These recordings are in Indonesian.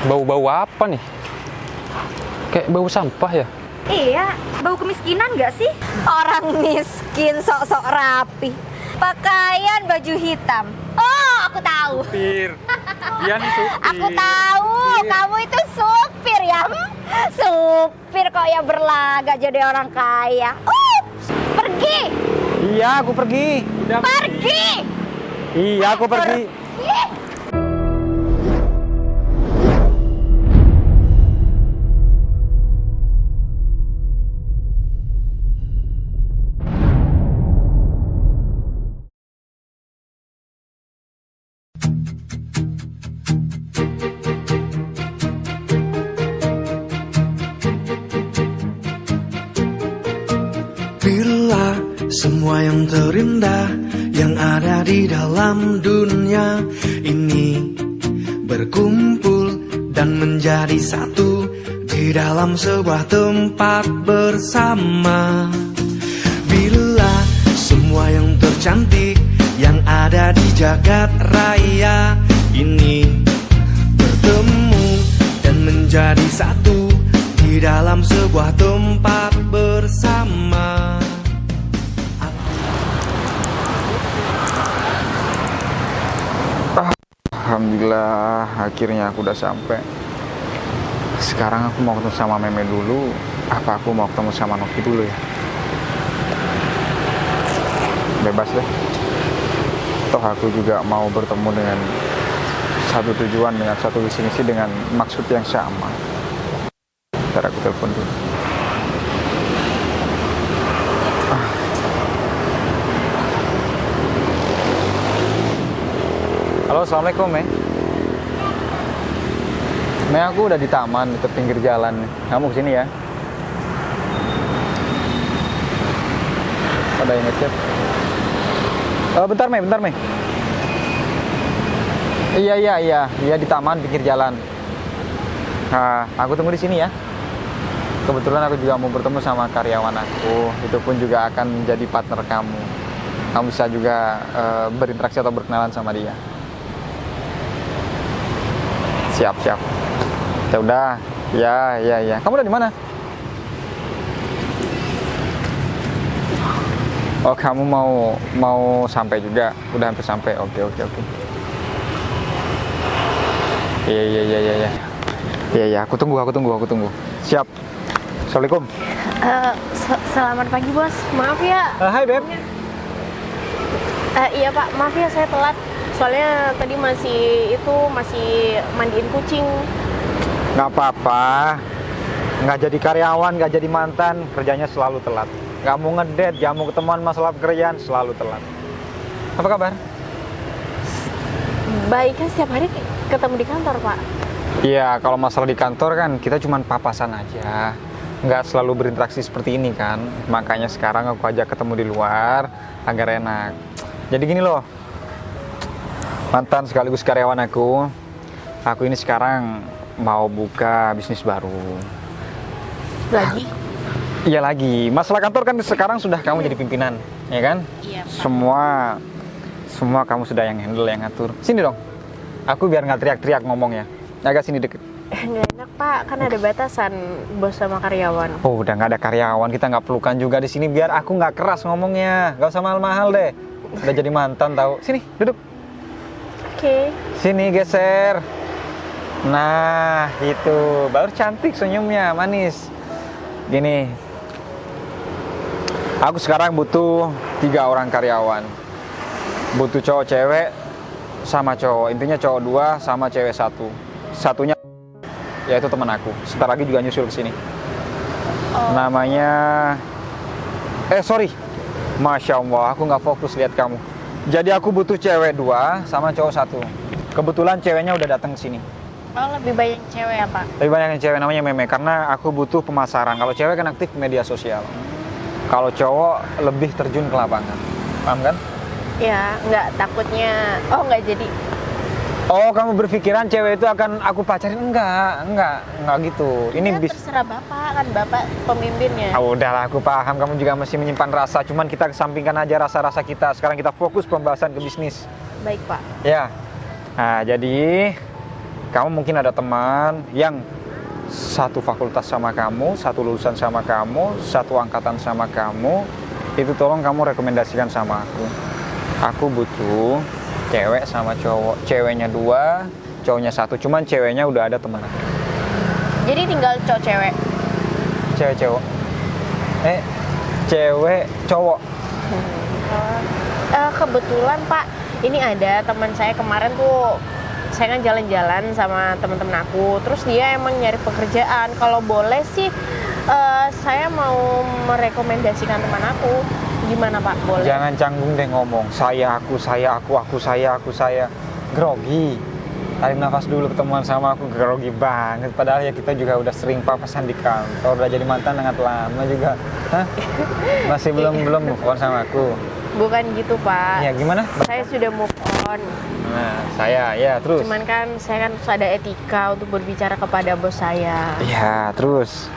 Bau-bau apa nih? Kayak bau sampah ya? Iya, bau kemiskinan nggak sih? Orang miskin sok-sok rapi, pakaian baju hitam. Oh, aku tahu. Supir. Dia nih supir. Aku tahu, kamu itu supir ya. Supir kok ya berlaga jadi orang kaya. Pergi. Iya, aku pergi. Udah. Pergi. Iya, aku pergi. Bila semua yang terindah yang ada di dalam dunia ini berkumpul dan menjadi satu di dalam sebuah tempat bersama. Bila semua yang tercantik yang ada di jagat raya ini bertemu dan menjadi satu di dalam sebuah tempat bersama. Alhamdulillah, akhirnya aku udah sampai. Sekarang aku mau ketemu sama Meme dulu. Apa aku mau ketemu sama Novi dulu ya? Bebas deh. Toh aku juga mau bertemu dengan satu tujuan, dengan satu visi misi, dengan maksud yang sama. Ntar aku telepon dulu. Halo, assalamualaikum, Me, aku udah di taman, di pinggir jalan. Kamu kesini ya? Ada yang ngechat. Bentar, Me. Iya, di taman, pinggir jalan. Nah, aku tunggu di sini ya. Kebetulan aku juga mau bertemu sama karyawan aku. Itu pun juga akan menjadi partner kamu. Kamu bisa juga berinteraksi atau berkenalan sama dia. Siap. Ya udah. Ya. Kamu udah di mana? Oh, kamu mau sampai juga? Udah hampir sampai. Oke. Iya. Aku tunggu. Siap. Assalamualaikum. Selamat pagi bos, maaf ya. Hai Beb. Iya Pak, maaf ya saya telat. Soalnya tadi masih mandiin kucing. Nggak apa-apa. Nggak jadi karyawan, nggak jadi mantan, kerjanya selalu telat. Nggak mau ngedate, nggak mau ketemuan masalah pekerjaan, selalu telat. Apa kabar? Baik kan setiap hari ketemu di kantor Pak. Iya, kalau masalah di kantor kan kita cuma papasan aja. Nggak selalu berinteraksi seperti ini kan. Makanya sekarang aku ajak ketemu di luar agar enak. Jadi gini loh, mantan sekaligus karyawan aku ini sekarang mau buka bisnis baru. Lagi? Iya lagi. Masalah kantor kan sekarang sudah kamu jadi pimpinan, ya kan? Iya Pak. Semua kamu sudah yang handle, yang ngatur. Sini dong. Aku biar nggak teriak-teriak ngomong ya. Agak sini deket. Nggak enak Pak, kan ada batasan bos sama karyawan. Oh, udah nggak ada karyawan, kita nggak pelukan juga di sini. Biar aku nggak keras ngomongnya, nggak usah mahal-mahal deh. Udah jadi mantan tahu. Sini, duduk. Oke. Sini geser. Nah, itu baru cantik senyumnya, manis. Gini, aku sekarang butuh 3 orang karyawan. Butuh cowok cewek sama cowok. Intinya cowok 2 sama cewek 1. Satunya yaitu teman aku. Sebentar lagi juga nyusul ke sini. Namanya sorry. Masya Allah, aku nggak fokus lihat kamu. Jadi aku butuh cewek 2 sama cowok 1. Kebetulan ceweknya udah datang ke sini. Oh, lebih banyak cewek ya Pak? Lebih banyak yang cewek, namanya Meme, karena aku butuh pemasaran. Kalau cewek kan aktif di media sosial. Kalau cowok lebih terjun ke lapangan. Paham kan? Ya, nggak takutnya. Oh, nggak jadi. Oh, kamu berpikiran cewek itu akan aku pacarin? Enggak gitu. Ini Ya, terserah Bapak, kan Bapak pemimpinnya. Udahlah, aku paham kamu juga masih menyimpan rasa. Cuman kita kesampingkan aja rasa-rasa kita. Sekarang kita fokus pembahasan ke bisnis. Baik Pak. Ya. Nah, jadi Kamu mungkin ada teman yang satu fakultas sama kamu, satu lulusan sama kamu, satu angkatan sama kamu, itu tolong kamu rekomendasikan sama aku. Aku butuh cewek sama cowok, ceweknya 2, cowoknya 1, cuman ceweknya udah ada teman aku. Jadi tinggal cowok cewek. Cewek cowok. Cewek cowok. Kebetulan Pak, ini ada teman saya kemarin tuh, saya kan jalan-jalan sama teman-teman aku, terus dia emang nyari pekerjaan. Kalau boleh sih, saya mau merekomendasikan teman aku. Gimana Pak? Boleh? Jangan canggung deh ngomong. Saya. Grogi. Tarik nafas dulu, ketemuan sama aku grogi banget. Padahal ya kita juga udah sering papasan di kantor, udah jadi mantan sangat lama juga. Hah? Masih belum move on sama aku. Bukan gitu Pak. Ya gimana? Saya sudah move on. Nah, saya ya terus. Cuman kan saya kan ada etika untuk berbicara kepada bos saya. Ya, terus.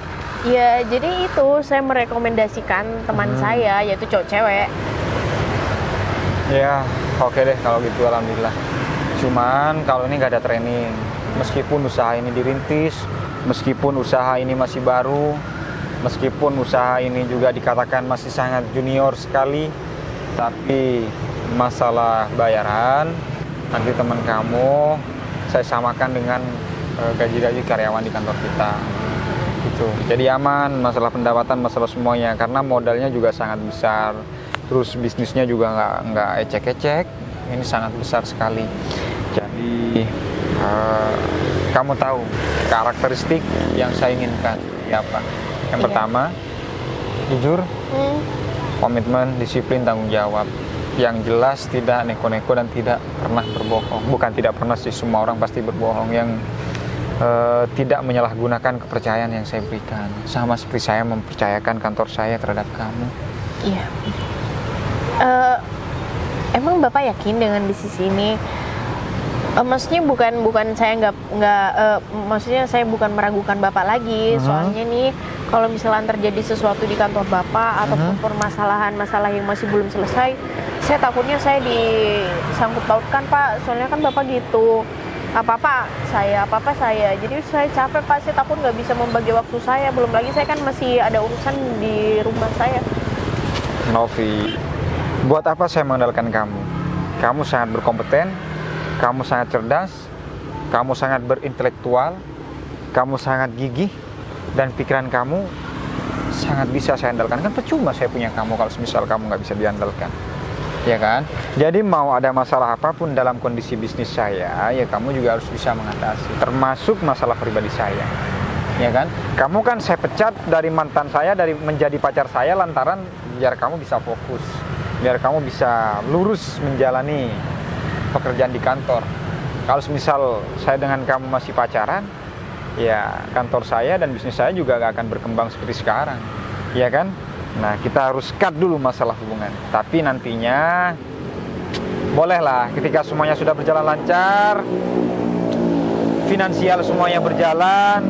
Ya, jadi itu saya merekomendasikan teman saya, yaitu cowok cewek. Ya, oke deh kalau gitu, alhamdulillah. Cuman kalau ini nggak ada training, meskipun usaha ini dirintis, meskipun usaha ini masih baru, meskipun usaha ini juga dikatakan masih sangat junior sekali, tapi masalah bayaran, nanti teman kamu saya samakan dengan gaji-gaji karyawan di kantor kita. Gitu. Jadi aman, masalah pendapatan, masalah semuanya, karena modalnya juga sangat besar, terus bisnisnya juga nggak ecek-ecek, ini sangat besar sekali. Jadi kamu tahu karakteristik yang saya inginkan ya apa? Yang pertama, jujur, komitmen, disiplin, tanggung jawab. Yang jelas tidak neko-neko dan tidak pernah berbohong. Bukan tidak pernah sih, semua orang pasti berbohong. Yang tidak menyalahgunakan kepercayaan yang saya berikan, sama seperti saya mempercayakan kantor saya terhadap kamu. Iya. Emang Bapak yakin dengan bisnis ini? Maksudnya bukan saya maksudnya saya bukan meragukan Bapak lagi. Soalnya nih, kalau misalnya terjadi sesuatu di kantor Bapak ataupun permasalahan-masalah yang masih belum selesai, saya takutnya saya disangkut pautkan Pak. Soalnya kan Bapak gitu, apa-apa saya. Jadi saya capek Pak, saya takut nggak bisa membagi waktu saya. Belum lagi saya kan masih ada urusan di rumah saya. Novi, buat apa saya mengandalkan kamu? Kamu sangat berkompeten, kamu sangat cerdas, kamu sangat berintelektual, kamu sangat gigih, dan pikiran kamu sangat bisa saya andalkan. Kan percuma saya punya kamu kalau misal kamu nggak bisa diandalkan, ya kan? Jadi mau ada masalah apapun dalam kondisi bisnis saya, ya kamu juga harus bisa mengatasi, termasuk masalah pribadi saya, ya kan? Kamu kan saya pecat dari mantan saya, dari menjadi pacar saya lantaran biar kamu bisa fokus, biar kamu bisa lurus menjalani pekerjaan di kantor. Kalau misal saya dengan kamu masih pacaran, ya kantor saya dan bisnis saya juga gak akan berkembang seperti sekarang, ya kan? Nah, kita harus cut dulu masalah hubungan. Tapi nantinya bolehlah ketika semuanya sudah berjalan lancar, finansial semuanya berjalan,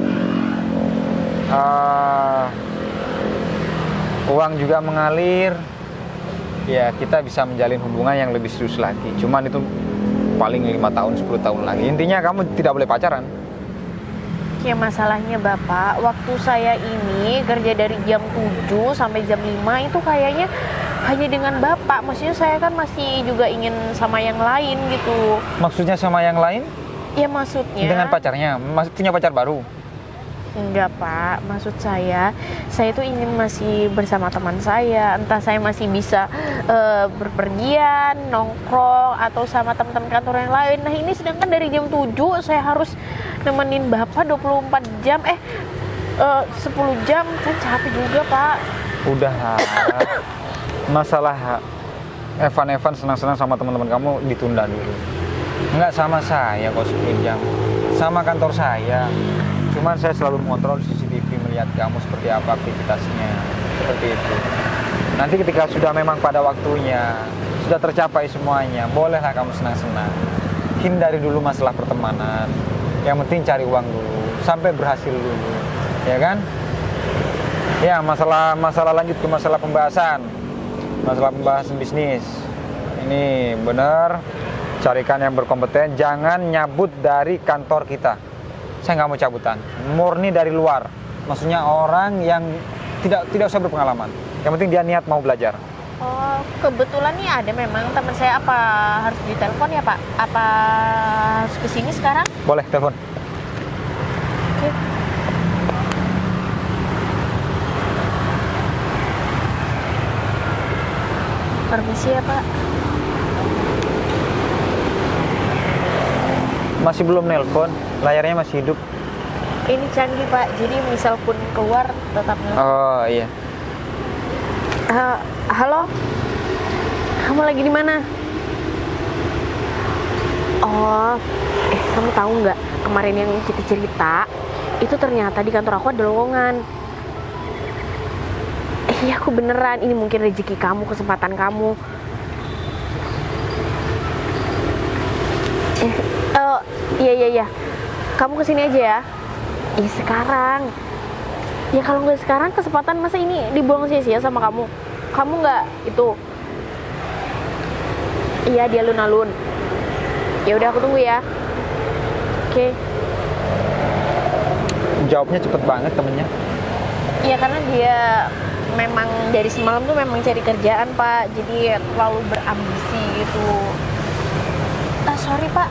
uang juga mengalir, ya kita bisa menjalin hubungan yang lebih serius lagi. Cuman itu paling 5 tahun, 10 tahun lagi. Intinya kamu tidak boleh pacaran. Ya masalahnya Bapak, waktu saya ini kerja dari jam 7 sampai jam 5 itu kayaknya hanya dengan Bapak. Maksudnya saya kan masih juga ingin sama yang lain gitu. Maksudnya sama yang lain? Ya maksudnya Dengan pacarnya? Punya pacar baru? Enggak Pak, maksud saya itu ingin masih bersama teman saya. Entah saya masih bisa berpergian, nongkrong, atau sama teman-teman kantor yang lain. Nah ini sedangkan dari jam 7 saya harus nemenin Bapak 24 jam, 10 jam, kan capek juga Pak. Udah, masalah Evan senang-senang sama teman-teman kamu ditunda dulu. Enggak sama saya kok 10 jam, sama kantor saya. Cuman saya selalu mengontrol CCTV, melihat kamu seperti apa aktivitasnya, seperti itu. Nanti ketika sudah memang pada waktunya, sudah tercapai semuanya, bolehlah kamu senang-senang. Hindari dulu masalah pertemanan. Yang penting cari uang dulu, sampai berhasil dulu, ya kan? Ya, masalah lanjut ke masalah pembahasan bisnis. Ini benar, Carikan yang berkompeten, jangan nyabut dari kantor kita. Saya nggak mau cabutan, murni dari luar. Maksudnya orang yang tidak usah berpengalaman. Yang penting dia niat mau belajar. Oh, kebetulan nih ada memang teman saya. Apa harus ditelepon ya Pak? Apa harus kesini sekarang? Boleh, telepon. Oke. Permisi ya Pak. Masih belum nelpon, layarnya masih hidup. Ini canggih Pak, jadi misal pun keluar tetap nelpon. Oh iya. Halo, kamu lagi di mana? Oh, kamu tahu nggak kemarin yang kita cerita itu ternyata di kantor aku ada lowongan. Iya, aku beneran. Ini mungkin rezeki kamu, kesempatan kamu. Iya. Kamu kesini aja ya. Iya sekarang. Ya kalau nggak sekarang kesempatan masa ini dibuang sia-sia sama kamu. Kamu nggak itu. Iya dia alun-alun. Ya udah aku tunggu ya. Oke. Jawabnya cepet banget temennya. Iya karena dia memang dari semalam tuh memang cari kerjaan Pak. Jadi terlalu berambisi gitu. Sorry Pak.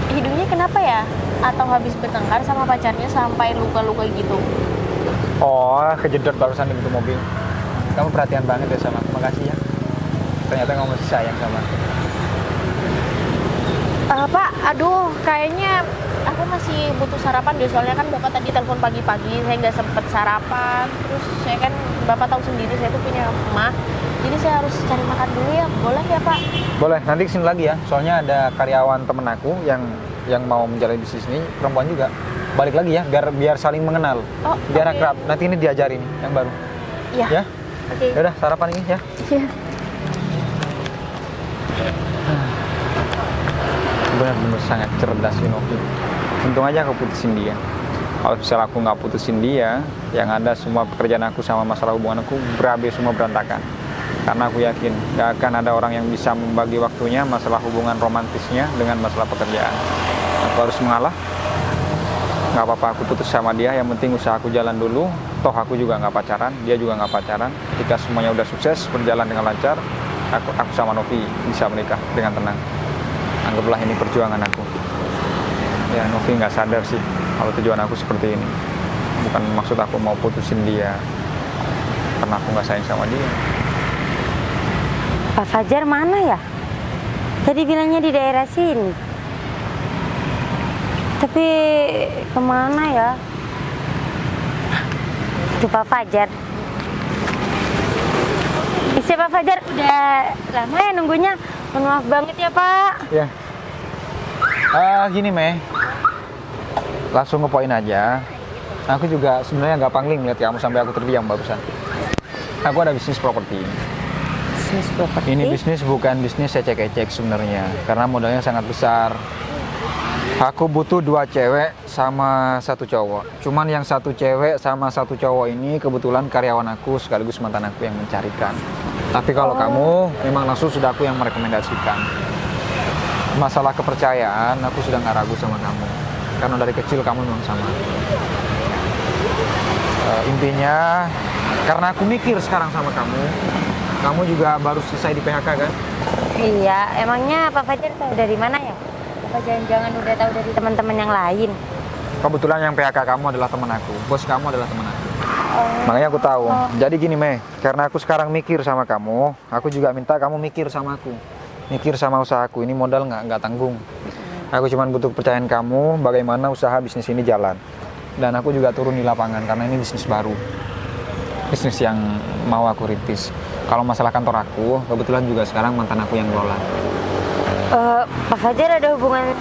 Hidungnya kenapa ya? Atau habis bertengkar sama pacarnya sampai luka-luka gitu? Oh, kejedot barusan di pintu mobil. Kamu perhatian banget ya sama aku, makasih ya. Ternyata kamu masih sayang sama aku. Pak, aduh, kayaknya aku masih butuh sarapan deh. Soalnya kan Bapak tadi telepon pagi-pagi, saya nggak sempet sarapan. Terus saya kan, Bapak tahu sendiri saya tuh punya emak. Jadi saya harus cari makan dulu ya, boleh ya Pak? Boleh, nanti kesini lagi ya. Soalnya ada karyawan temen aku yang mau menjalani bisnis ini, perempuan juga. Balik lagi ya, biar saling mengenal. Oh, biar oke. akrab. Nanti ini diajarin yang baru. Iya. Ya? Oke. Yaudah, sarapan ini ya. Iya. Benar-benar sangat cerdas si Novi. Untung aja aku putusin dia. Kalau misalnya aku nggak putusin dia, yang ada semua pekerjaan aku sama masalah hubungan aku berabe semua berantakan. Karena aku yakin gak akan ada orang yang bisa membagi waktunya masalah hubungan romantisnya dengan masalah pekerjaan. Aku harus mengalah. Nggak apa-apa aku putus sama dia, yang penting usaha aku jalan dulu. Toh aku juga nggak pacaran, dia juga nggak pacaran. Ketika semuanya udah sukses, berjalan dengan lancar, aku sama Novi bisa menikah dengan tenang. Anggaplah ini perjuangan aku. Ya Novi nggak sadar sih kalau tujuan aku seperti ini. Bukan maksud aku mau putusin dia karena aku nggak sayang sama dia. Pak Fajar mana ya? Tadi bilangnya di daerah sini. Tapi kemana ya? Itu Pak Fajar. Bisa Pak Fajar, udah lama ya nunggunya. Mohon maaf banget ya Pak. Ya. Gini Mei. Langsung ngepoin aja. Aku juga sebenarnya nggak pangling lihat kamu sampai aku terdiam barusan. Aku ada bisnis properti. Bisnis properti. Ini bisnis bukan bisnis ecek-ecek sebenarnya, karena modalnya sangat besar. Aku butuh 2 cewek sama 1 cowok. Cuman yang 1 cewek sama 1 cowok ini kebetulan karyawan aku sekaligus mantan aku yang mencarikan. Tapi kalau kamu memang langsung sudah aku yang merekomendasikan. Masalah kepercayaan aku sudah nggak ragu sama kamu, karena dari kecil kamu memang sama aku. Intinya karena aku mikir sekarang sama kamu. Kamu juga baru selesai di PHK kan? Iya, emangnya Pak Fajar tahu dari mana ya? Apa jangan-jangan udah tahu dari teman-teman yang lain? Kebetulan yang PHK kamu adalah teman aku, bos kamu adalah teman aku. Makanya aku tahu. Jadi gini Mei, karena aku sekarang mikir sama kamu, aku juga minta kamu mikir sama aku. Mikir sama usahaku, ini modal nggak tanggung. Aku cuma butuh kepercayaan kamu, bagaimana usaha bisnis ini jalan. Dan aku juga turun di lapangan, karena ini bisnis baru. Bisnis yang mau aku rintis. Kalau masalah kantor aku, kebetulan juga sekarang mantan aku yang ngelola. Pak Fajar ada hubungan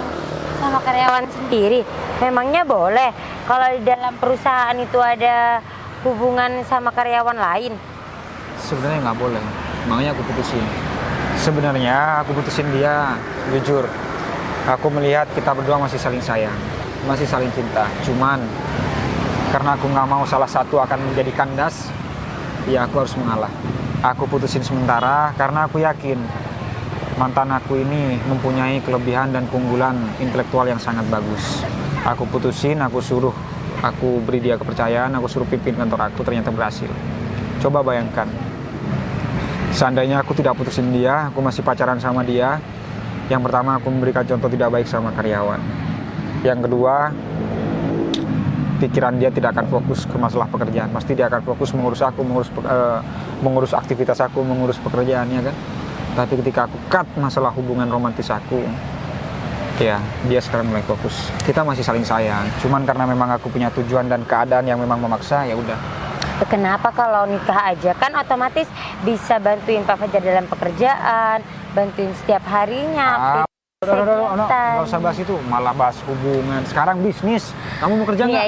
sama karyawan sendiri? Memangnya boleh kalau di dalam perusahaan itu ada hubungan sama karyawan lain? Sebenarnya nggak boleh, makanya aku putusin. Sebenarnya aku putusin dia, jujur. Aku melihat kita berdua masih saling sayang, masih saling cinta. Cuman karena aku nggak mau salah satu akan menjadi kandas, ya aku harus mengalah. Aku putusin sementara karena aku yakin mantan aku ini mempunyai kelebihan dan keunggulan intelektual yang sangat bagus. Aku putusin, aku suruh, aku beri dia kepercayaan, aku suruh pimpin kantor aku, ternyata berhasil. Coba bayangkan, seandainya aku tidak putusin dia, aku masih pacaran sama dia. Yang pertama, aku memberikan contoh tidak baik sama karyawan. Yang kedua, pikiran dia tidak akan fokus ke masalah pekerjaan. Pasti dia akan fokus mengurus aku, mengurus aktivitas aku, mengurus pekerjaannya kan. Tapi ketika aku cut masalah hubungan romantis aku, ya dia sekarang mulai fokus. Kita masih saling sayang. Cuman karena memang aku punya tujuan dan keadaan yang memang memaksa, ya udah. Kenapa kalau nikah aja kan otomatis bisa bantuin Pak Fajar dalam pekerjaan, bantuin setiap harinya. Nggak usah bahas itu, malah bahas hubungan. Sekarang bisnis. Kamu mau kerja nggak?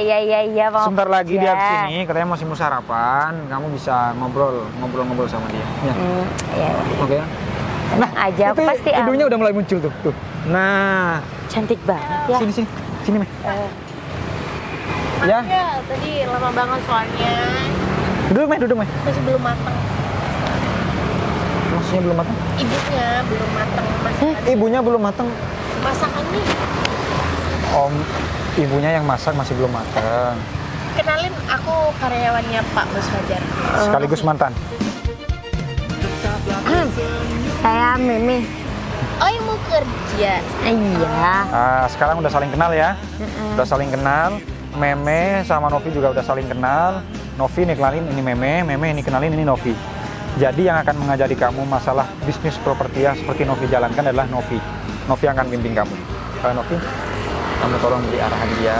Iya. Sebentar lagi dia kesini, katanya masih mau sarapan. Kamu bisa ngobrol sama dia. Ya. Iya. Oke. Nah, aja aku pasti hidungnya udah mulai muncul tuh. Nah, cantik banget ya. Sini, Meh. Ya. Tadi lama banget soalnya. Duduk, Meh. Masih belum matang. Maksudnya belum matang? Ibunya belum matang. Ibunya belum matang. Masakannya. Om, ibunya yang masak masih belum matang. Kenalin, aku karyawannya Pak Bos Fajar. Sekaligus mantan. Saya Meme. Oh, yang mau kerja. Iya. Sekarang udah saling kenal ya. Udah saling kenal. Meme sama Novi juga udah saling kenal. Novi nih kenalin ini Meme ini kenalin ini Novi. Jadi yang akan mengajari kamu masalah bisnis properti ya seperti Novi jalankan adalah Novi. Novi akan bimbing kamu. Novi, kamu tolong beri arahan dia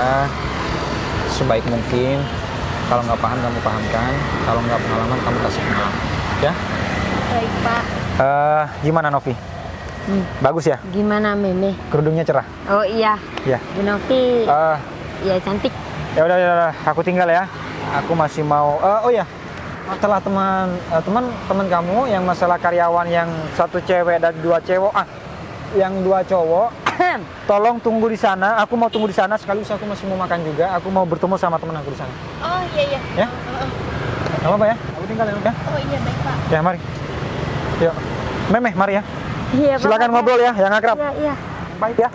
sebaik mungkin. Kalau nggak paham kamu pahamkan. Kalau nggak pengalaman kamu kasih pengalaman. Ya? Baik, Pak. Gimana Novi? Bagus ya? Gimana Meme? Kerudungnya cerah. Oh iya. Ya. Bu Novi. Iya cantik. Ya udah, aku tinggal ya. Aku masih mau. Oh ya. Masalah teman kamu yang masalah karyawan yang satu cewek dan dua cowok. Yang dua cowok. Tolong tunggu di sana. Aku mau tunggu di sana sekaligus aku masih mau makan juga. Aku mau bertemu sama teman aku di sana. Oh iya. Ya? Gak apa-apa ya? Aku tinggal ya. Oh iya, baik, Pak. Ya, mari. Yuk. Meme, mari ya. Iya, Silakan ngobrol ya, yang akrab. Iya. Baik ya.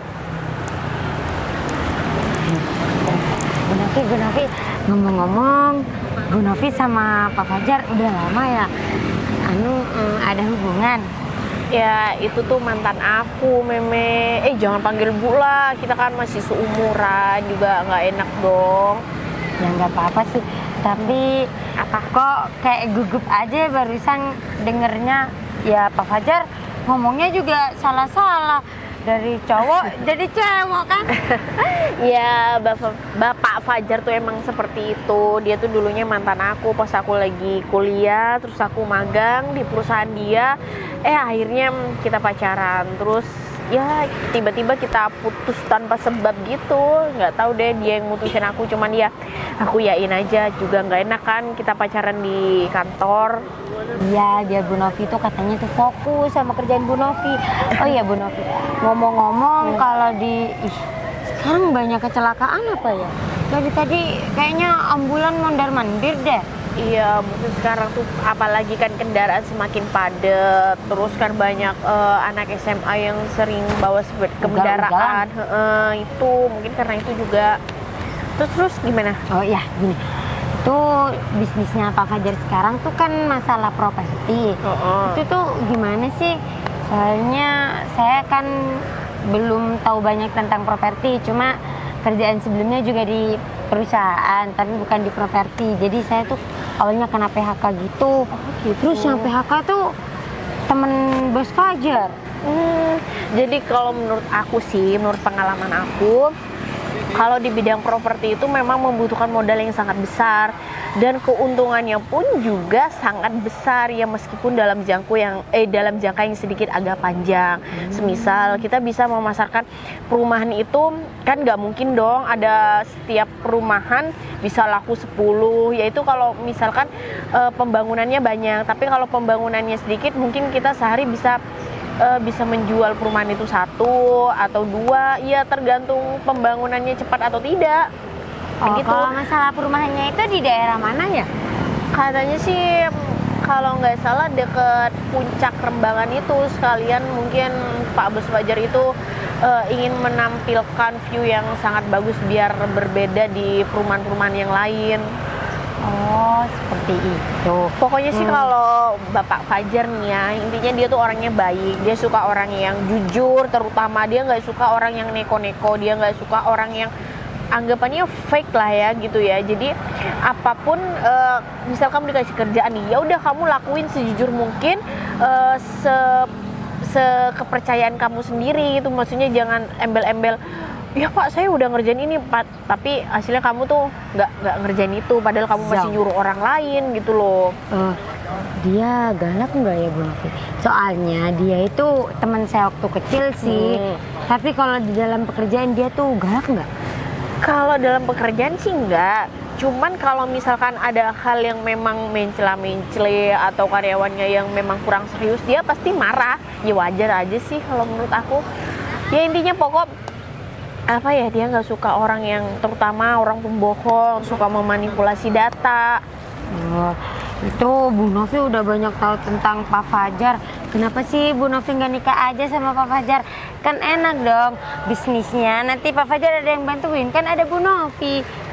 Bu Novi, ngomong-ngomong, Bu Novi sama Pak Fajar udah lama ya ada hubungan. Ya, itu tuh mantan aku, Meme. Jangan panggil Bu lah, kita kan masih seumuran, juga nggak enak dong. Ya nggak apa-apa sih, tapi kok kayak gugup aja barusan dengernya. Ya Pak Fajar ngomongnya juga salah-salah. Dari cowok jadi cewek kan? Ya, Bapak Fajar tuh emang seperti itu. Dia tuh dulunya mantan aku pas aku lagi kuliah, terus aku magang di perusahaan dia. Akhirnya kita pacaran. Terus ya tiba-tiba kita putus tanpa sebab gitu. Nggak tahu deh dia yang mutusin aku, cuman ya aku yain aja, juga nggak enak kan kita pacaran di kantor. Iya, dia Bu Novi tuh katanya tuh fokus sama kerjaan Bu Novi. Oh iya Bu Novi, ngomong-ngomong kalau sekarang banyak kecelakaan apa ya? Tadi kayaknya ambulan mondar-mandir deh. Iya, mungkin sekarang tuh apalagi kan kendaraan semakin padat, terus kan banyak anak SMA yang sering bawa kendaraan. Itu mungkin karena itu juga. Terus gimana? Oh iya, gini. Itu bisnisnya Pak Fajar sekarang tuh kan masalah properti. Itu tuh gimana sih? Soalnya saya kan belum tahu banyak tentang properti, cuma kerjaan sebelumnya juga di perusahaan, tapi bukan di properti. Jadi saya tuh awalnya kena PHK gitu. Terus yang PHK tuh temen Bos Fajar. Jadi kalau menurut aku sih, menurut pengalaman aku, kalau di bidang properti itu memang membutuhkan modal yang sangat besar dan keuntungannya pun juga sangat besar ya, meskipun dalam jangka yang sedikit agak panjang. Semisal kita bisa memasarkan perumahan itu kan nggak mungkin dong ada setiap perumahan bisa laku 10, yaitu kalau misalkan pembangunannya banyak, tapi kalau pembangunannya sedikit mungkin kita sehari bisa menjual perumahan itu 1 atau 2, ya tergantung pembangunannya cepat atau tidak. Gitu. Kalau masalah perumahannya itu di daerah mana ya? Katanya sih kalau nggak salah deket puncak Rembangan itu, sekalian mungkin Pak Bos Fajar itu ingin menampilkan view yang sangat bagus biar berbeda di perumahan-perumahan yang lain. Oh, seperti itu. Pokoknya sih kalau Bapak Fajar nih ya, intinya dia tuh orangnya baik. Dia suka orang yang jujur, terutama dia nggak suka orang yang neko-neko. Dia nggak suka orang yang anggapannya fake lah ya gitu ya. Jadi apapun, misal kamu dikasih kerjaan nih, ya udah kamu lakuin sejujur mungkin, sekepercayaan kamu sendiri gitu. Maksudnya jangan embel-embel, ya Pak saya udah ngerjain ini Pak, tapi hasilnya kamu tuh nggak ngerjain itu, padahal kamu masih nyuruh orang lain gitu loh. Dia galak nggak ya Bu Novi? Soalnya dia itu teman saya waktu kecil sih. Tapi kalau di dalam pekerjaan dia tuh galak nggak? Kalau dalam pekerjaan sih enggak. Cuman kalau misalkan ada hal yang memang mencela-mencele atau karyawannya yang memang kurang serius, dia pasti marah. Ya wajar aja sih kalau menurut aku. Ya intinya pokok apa ya, dia nggak suka orang yang, terutama orang pembohong, suka memanipulasi data. Oh, itu Bu Novi udah banyak tahu tentang Pak Fajar. Kenapa sih Bu Novi nggak nikah aja sama Pak Fajar? Kan enak dong bisnisnya. Nanti Pak Fajar ada yang bantuin, kan ada Bu Novi.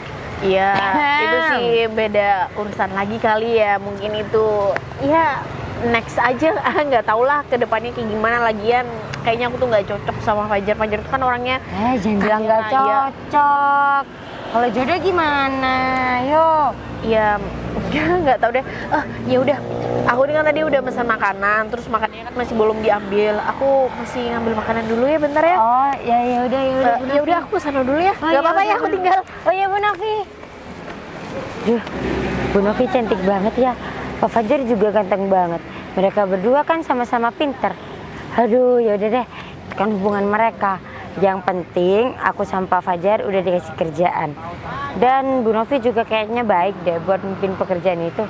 Iya, itu sih beda urusan lagi kali ya. Mungkin itu ya next aja. Nggak tau lah kedepannya kayak gimana. Lagian kayaknya aku tuh nggak cocok sama Fajar. Fajar itu kan orangnya Jangan bilang nggak cocok. Kalau jodoh gimana? Yo. Ya nggak tahu deh. Ya udah, aku ini kan tadi udah pesan makanan, terus makanannya kan masih belum diambil. Aku masih ngambil makanan dulu ya, bentar ya. Oh ya udah Ya udah aku sana dulu ya. Gak apa-apa ya, aku tinggal. Oh ya Bu Novi. Duh, Bu Novi cantik banget ya. Pak Fajar juga ganteng banget. Mereka berdua kan sama-sama pinter. Aduh, ya udah deh. Kan hubungan mereka. Yang penting aku sama Pak Fajar udah dikasih kerjaan. Dan Bu Novi juga kayaknya baik deh buat mimpin pekerjaan itu.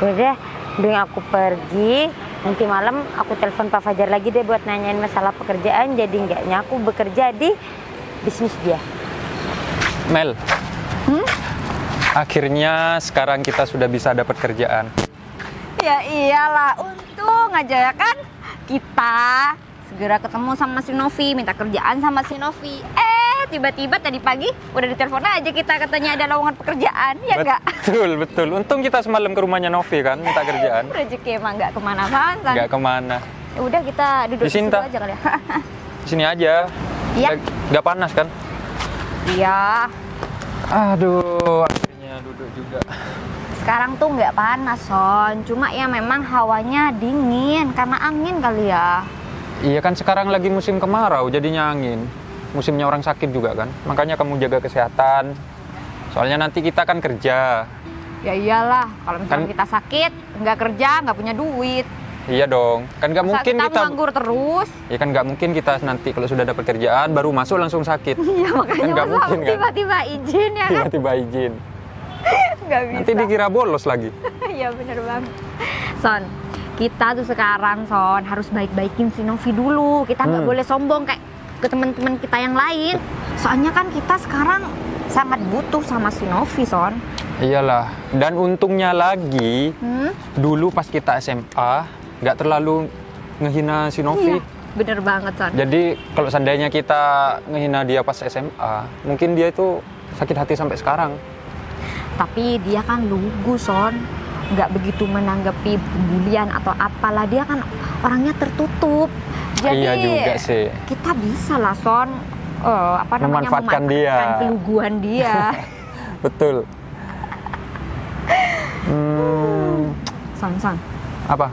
Udah deh, mending aku pergi. Nanti malam aku telepon Pak Fajar lagi deh buat nanyain masalah pekerjaan. Jadi enggaknya aku bekerja di bisnis dia. Mel, akhirnya sekarang kita sudah bisa dapat kerjaan. Ya iyalah, untung aja ya kan kita segera ketemu sama si Novi, minta kerjaan sama si Novi. Tiba-tiba tadi pagi udah ditelepon aja kita, katanya ada lowongan pekerjaan, ya enggak? Betul. Untung kita semalam ke rumahnya Novi kan, minta kerjaan. Rezeki emang nggak kemana-mana. Nggak kemana. Ya udah kita duduk Di sini, situ Ta. aja kali ya. Di sini aja. Iya. Nggak panas kan? Iya. Aduh, akhirnya duduk juga. Sekarang tuh nggak panas, Son. Cuma ya memang hawanya dingin karena angin kali ya. Iya kan sekarang lagi musim kemarau, jadinya angin. Musimnya orang sakit juga kan. Makanya kamu jaga kesehatan. Soalnya nanti kita kan kerja. Ya iyalah, kalau misalnya Kan- kita sakit, nggak kerja, nggak punya duit. Iya dong. Kan nggak Masa mungkin kita nganggur terus. Ya kan nggak mungkin kita nanti kalau sudah dapat kerjaan baru masuk langsung sakit. Iya makanya Kan nggak masa mungkin kan? tiba-tiba izin ya kan? Tiba-tiba izin. Nggak bisa. Nanti dikira bolos lagi. Iya bener banget. Son, kita tuh sekarang Son harus baik-baikin si Novi dulu. Kita nggak boleh sombong kayak ke teman-teman kita yang lain. Soalnya kan kita sekarang sangat butuh sama si Novi, Son. Iyalah. Dan untungnya lagi Hmm? dulu pas kita SMA nggak terlalu ngehina si Novi. Iya, bener banget, Son. Jadi kalau seandainya kita ngehina dia pas SMA, mungkin dia itu sakit hati sampai sekarang. Tapi dia kan lugu, Son. Nggak begitu menanggapi bulian atau apalah. Dia kan orangnya tertutup. Jadi Iya juga sih. kita bisa lah, Son. Memanfaatkan dia. Keluguan dia. Betul. Son. Apa?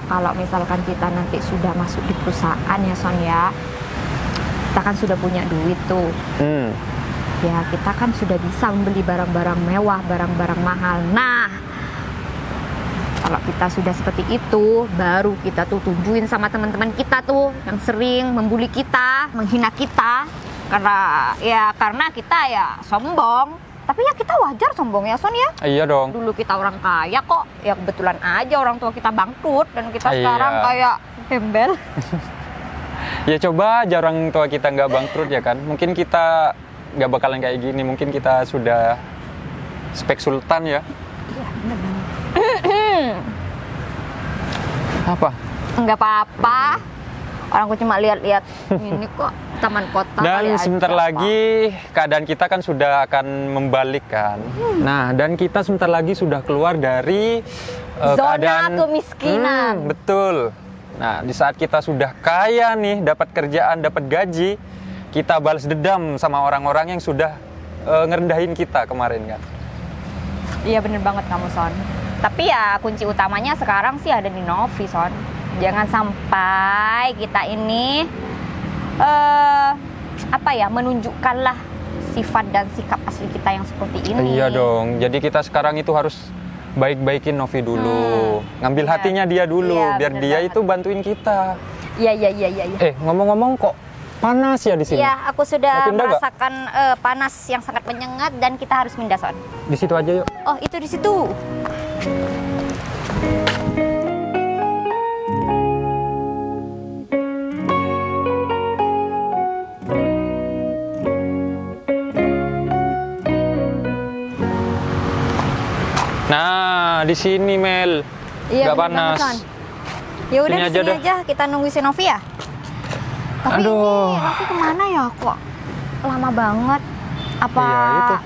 Kalau misalkan kita nanti sudah masuk di perusahaan ya Son ya, kita kan sudah punya duit tuh. Ya kita kan sudah bisa membeli barang-barang mewah, barang-barang mahal. Nah, kalau kita sudah seperti itu, baru kita tuh tunjukin sama teman-teman kita tuh yang sering membuli kita, menghina kita. Karena kita ya sombong. Tapi ya kita wajar sombong ya Son ya. Iya dong. Dulu kita orang kaya kok, ya kebetulan aja orang tua kita bangkrut dan kita Iya. sekarang kayak gembel. Ya coba aja orang tua kita nggak bangkrut ya kan. Mungkin kita nggak bakalan kayak gini. Mungkin kita sudah spek sultan ya. Iya bener banget. Apa? Nggak apa-apa. Orang aku cuma lihat-lihat ini kok taman kota. kali Dan sebentar aja, lagi keadaan kita kan sudah akan membalik kan. Nah, dan kita sebentar lagi sudah keluar dari Zona keadaan kemiskinan. Betul. Nah, di saat kita sudah kaya nih, dapat kerjaan, dapat gaji, kita balas dendam sama orang-orang yang sudah ngerendahin kita kemarin kan. Iya bener banget kamu Son. Tapi ya kunci utamanya sekarang sih ada di Novi Son. Jangan sampai kita ini menunjukkanlah sifat dan sikap asli kita yang seperti ini. Iya dong. Jadi kita sekarang itu harus baik-baikin Novi dulu. Ngambil Iya. hatinya dia dulu Iya, biar bener dia banget. itu bantuin kita. Iya. Ngomong-ngomong kok panas ya di sini? Iya, aku sudah Mau pindah nggak? merasakan panas yang sangat menyengat dan kita harus pindah Son. Di situ aja yuk. Oh, itu di situ. Nah, di sini Mel. Iya, Nggak bener panas. banget, Son. Ya udah Sini di aja sini dah. aja kita nunggu si Novi ya. Tapi Aduh. ini Novi kemana ya kok? Lama banget. Apa? Iya, itu.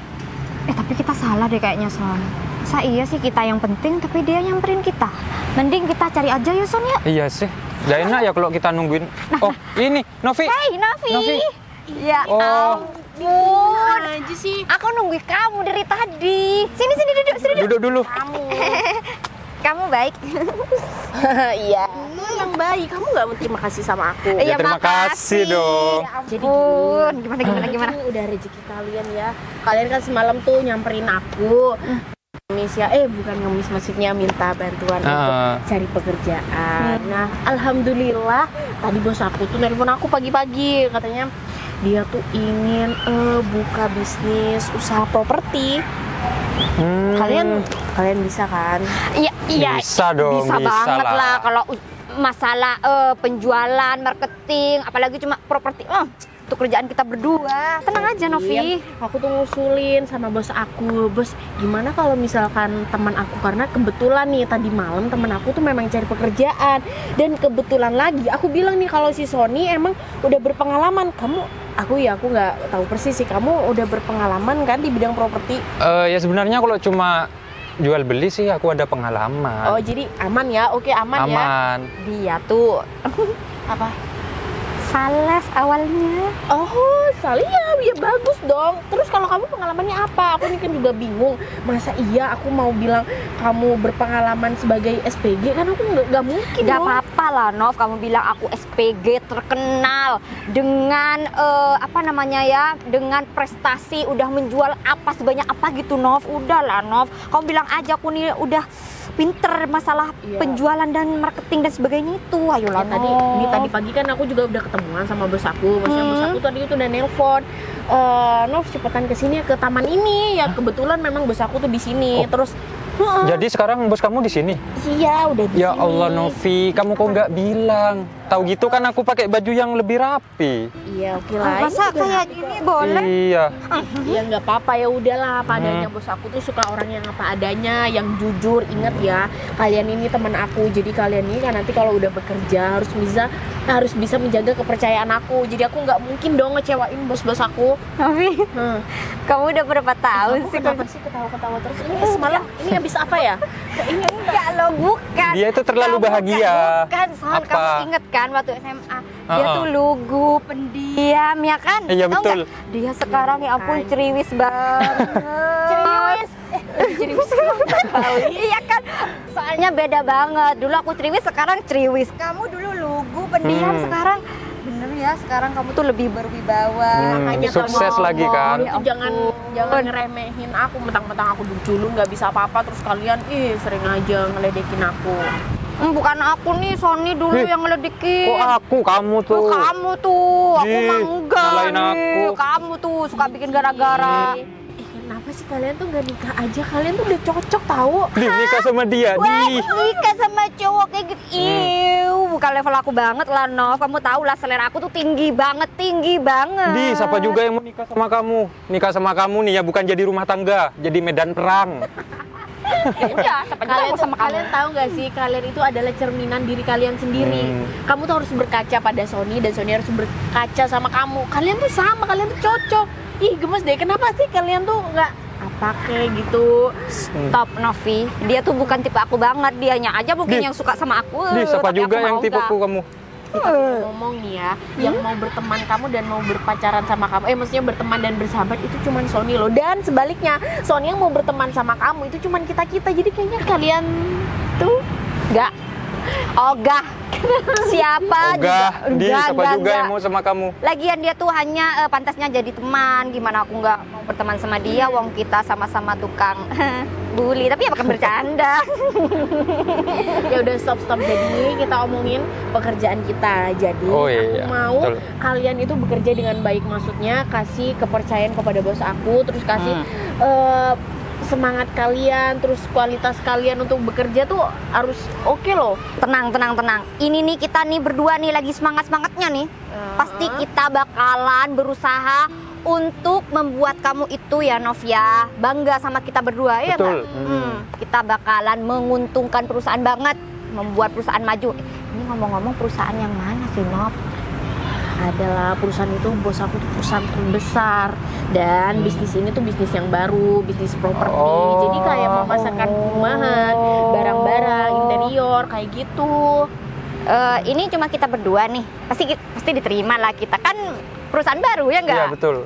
Tapi kita salah deh kayaknya Son. Masa iya sih kita yang penting tapi dia nyamperin kita. Mending kita cari aja ya Son ya. Iya sih. Gak enak ya kalau kita nungguin. Oh, ini Novi. Hey Novi. Novi. Ya Oh. ampun. aja sih. Aku nungguin kamu dari tadi. Sini duduk, sini duduk. Duduk dulu. Kamu baik. Iya. Lu yang baik. Kamu nggak mau terima kasih sama aku. Iya, terima kasih dong. Ya Jadi ampun. Gimana? Ini udah rezeki kalian ya. Kalian kan semalam tuh nyamperin aku. Ngemis ya, bukan ngemis, maksudnya minta bantuan untuk cari pekerjaan. Nah, alhamdulillah tadi bos aku tuh nelpon aku pagi-pagi, katanya dia tuh ingin buka bisnis usaha properti. Kalian bisa kan? Iya. Bisa dong, Bisa bisa banget lah. lah kalau masalah penjualan, marketing, apalagi cuma properti. Itu kerjaan kita berdua. Tenang aja Novi. Iya, aku tuh ngusulin sama bos aku, bos gimana kalau misalkan teman aku, karena kebetulan nih tadi malam teman aku tuh memang cari pekerjaan, dan kebetulan lagi aku bilang nih kalau si Sony emang udah berpengalaman. Aku nggak tahu persis sih, kamu udah berpengalaman kan di bidang properti? Ya sebenarnya kalau cuma jual beli sih aku ada pengalaman. Oh jadi aman ya, oke aman ya. Aman. Dia tuh Apa? sales awalnya. Oh, Salia, ya bagus dong. Terus kalau kamu pengalamannya apa? Aku ini kan juga bingung. Masa iya aku mau bilang kamu berpengalaman sebagai SPG, kan aku nggak mungkin Gak dong. apa-apa lah Nov, kamu bilang aku SPG terkenal dengan dengan prestasi udah menjual apa sebanyak apa gitu Nov. Udah lah Nov, kamu bilang aja aku nih udah pinter masalah Iya. penjualan dan marketing dan sebagainya itu. Ayolah Ya, tadi pagi kan aku juga udah ketemuan sama bos aku. Maksudnya bos aku tadi itu udah nelpon, Nov cepetan kesini ke taman ini. Ya kebetulan memang bos aku tuh di sini. Terus Jadi sekarang bos kamu di sini? iya udah di Ya sini. Allah Novi, kamu kok nggak bilang? Tahu gitu kan aku pakai baju yang lebih rapi. Iya oke lah. masa Ini juga kayak rapi gini kok. boleh? Iya. Ya nggak apa-apa, ya udahlah apa adanya. Bos aku tuh suka orang yang apa adanya, yang jujur. Ingat ya, kalian ini teman aku, jadi kalian ini kan nanti kalau udah bekerja harus bisa menjaga kepercayaan aku. Jadi aku nggak mungkin dong ngecewain bos-bos aku. Tapi kamu udah berapa tahun Kamu sih? kenapa sih ketawa-ketawa terus? Ini semalam ini habis apa ya? Ini Enggak lo, bukan. Dia itu terlalu Kamu bahagia. Bukan, Son. Apa? Kamu inget kan waktu SMA? Dia tuh lugu, pendiam, ya kan? Iya, Tahu betul. nggak? Dia sekarang ya ampun ceriwis banget. Ceriwis. Ceriwis tahu. Iya kan? Soalnya beda banget. Dulu aku ceriwis, sekarang ceriwis. Kamu dulu lugu, pendiam, sekarang bener ya, sekarang kamu tuh lebih berwibawa. Makanya Sukses kamu lagi kan? itu jangan ngeremehin aku, mentang-mentang aku dulu nggak bisa apa-apa, terus kalian sering aja ngeledekin aku. Bukan aku nih, Sony dulu yang ngeledekin. Kok aku? Kamu tuh. Kamu tuh, aku Ih, mah enggak nyalain nih. aku. Kamu tuh suka bikin gara-gara. Kenapa sih kalian tuh nggak nikah aja? Kalian tuh udah cocok tahu. Di nikah sama dia. Wah, Di. nikah sama cowok kayak gitu. Bukan level aku banget lah, Nov. Kamu tahu lah selera aku tuh tinggi banget. Di, siapa juga yang mau nikah sama kamu? Nikah sama kamu nih ya bukan jadi rumah tangga, jadi medan perang. Udah, sampai Kalian, ketemu sama kamu. kalian tahu nggak sih, kalian itu adalah cerminan diri kalian sendiri. Kamu tuh harus berkaca pada Sony dan Sony harus berkaca sama kamu. Kalian tuh sama, kalian tuh cocok. Ih gemes deh, kenapa sih kalian tuh nggak apa kayak gitu? Stop Novi, dia tuh bukan tipe aku banget, dianya aja mungkin yang suka sama aku. Di, siapa tapi juga aku yang mau tipeku nggak. kamu? Ngomong nih ya, yang mau berteman kamu dan mau berpacaran sama kamu, maksudnya berteman dan bersahabat itu cuman Sony loh. Dan sebaliknya, Sony yang mau berteman sama kamu itu cuman kita-kita. Jadi kayaknya kalian tuh nggak Ogah. Siapa Ogah, juga? Di, siapa juga enggak. yang mau sama kamu? Lagian dia tuh hanya pantasnya jadi teman. Gimana aku nggak mau berteman sama dia? Wong kita sama-sama tukang bully. Tapi ya pakai bercanda. Ya udah stop. Jadi kita omongin pekerjaan kita. Jadi Oh, iya, aku mau betul. kalian itu bekerja dengan baik, maksudnya kasih kepercayaan kepada bos aku, terus kasih semangat kalian, terus kualitas kalian untuk bekerja tuh harus oke loh. Tenang. Ini nih kita nih berdua nih lagi semangatnya nih. Pasti kita bakalan berusaha untuk membuat kamu itu ya Novia bangga sama kita berdua ya Betul. nggak? Kita bakalan menguntungkan perusahaan banget, membuat perusahaan maju. Ini ngomong-ngomong perusahaan yang mana sih Nov? Adalah perusahaan itu, bos aku tuh perusahaan terbesar dan bisnis ini tuh bisnis yang baru, bisnis properti. Jadi kayak memasarkan perumahan, barang-barang, interior kayak gitu. Ini cuma kita berdua nih, pasti diterima lah, kita kan perusahaan baru ya nggak? Iya betul.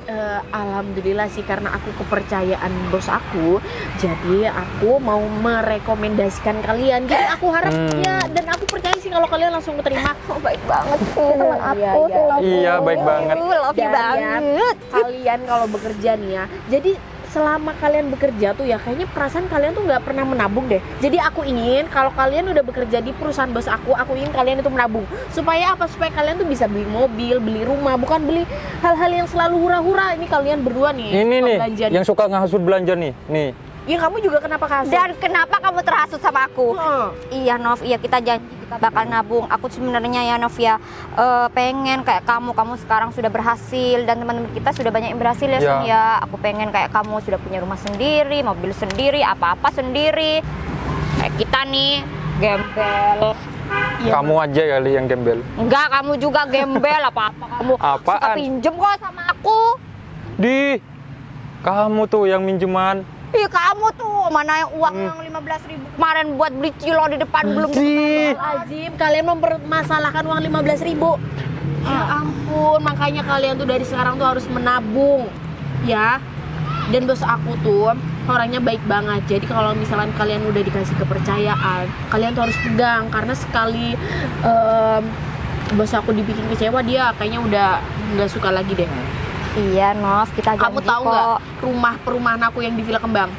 Alhamdulillah sih, karena aku kepercayaan bos aku, jadi aku mau merekomendasikan kalian. Jadi aku harap ya, dan aku percaya sih kalau kalian langsung keterima. Oh, baik banget sih teman aku. Iya, baik banget. Love you Dan ya, banget. kalian kalau bekerja nih ya, jadi selama kalian bekerja tuh ya kayaknya perasaan kalian tuh nggak pernah menabung deh. Jadi aku ingin kalau kalian udah bekerja di perusahaan bos aku ingin kalian itu menabung. Supaya apa? Supaya kalian tuh bisa beli mobil, beli rumah, bukan beli hal-hal yang selalu hura-hura. Ini kalian berdua nih Ini suka nih, belanja yang suka ngehasut belanja nih. Nih. ya kamu juga kenapa kasih? Dan kenapa kamu terhasut sama aku? Heeh. Iya Nov, iya kita janji kita bakal nabung. Aku sebenarnya ya Nov ya pengen kayak kamu sekarang sudah berhasil dan teman-teman kita sudah banyak yang berhasil ya Ya. Sun ya. Aku pengen kayak kamu sudah punya rumah sendiri, mobil sendiri, apa-apa sendiri. Kayak kita nih gembel. Iya, Kamu aja kali yang gembel. Enggak, kamu juga gembel apa-apa kamu. Suka Apaan? pinjem kok sama aku. Di, kamu tuh yang minjeman. Ih kamu tuh mana yang uang yang 15.000 kemarin buat beli cilo di depan belum Di. Azim, kalian mempermasalahkan uang 15.000. Ya ampun, makanya kalian tuh dari sekarang tuh harus menabung, ya. Dan bos aku tuh orangnya baik banget. Jadi kalau misalkan kalian udah dikasih kepercayaan, kalian tuh harus pegang, karena sekali bos aku dibikin kecewa, dia kayaknya udah nggak suka lagi deh. Iya Nov, kita janji Kamu tahu nggak kok. rumah perumahan aku yang di Villa Kembang?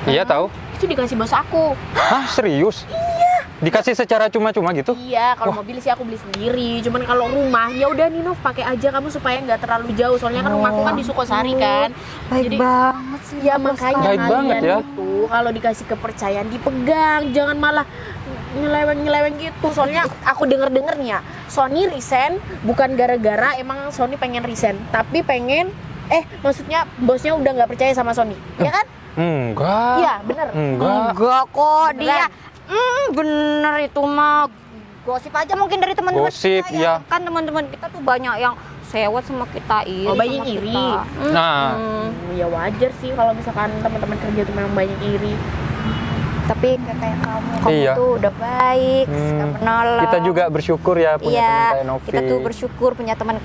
Iya tahu. Itu dikasih bos aku. Hah, serius? Iya. Dikasih secara cuma-cuma gitu? Iya, kalau mobil sih aku beli sendiri. Cuman kalau rumah, ya udah Nino pakai aja kamu supaya nggak terlalu jauh. Soalnya kan rumahku kan di Sukosari kan. Baik Jadi, banget sih. ya makanya Baik banget kalian ya. itu kalau dikasih kepercayaan dipegang, jangan malah nyeleweng gitu. Soalnya aku denger nih ya, Sony resign bukan gara-gara emang Sony pengen resign, tapi pengen maksudnya bosnya udah nggak percaya sama Sony, ya kan? Enggak. Iya, bener. Enggak kok dia. Beneran? Bener itu mah gosip aja mungkin dari teman-teman Gosip, kita ya. Kan teman-teman kita tuh banyak yang sewot sama kita, iri Oh, banyak sama iri. kita. Nah, Ya wajar sih kalau misalkan teman-teman kerja tuh memang banyak iri. Tapi kayak kamu Iya. tuh udah baik, suka menolong. kita juga bersyukur ya punya Iya, teman kayak Novi. kita tuh bersyukur punya teman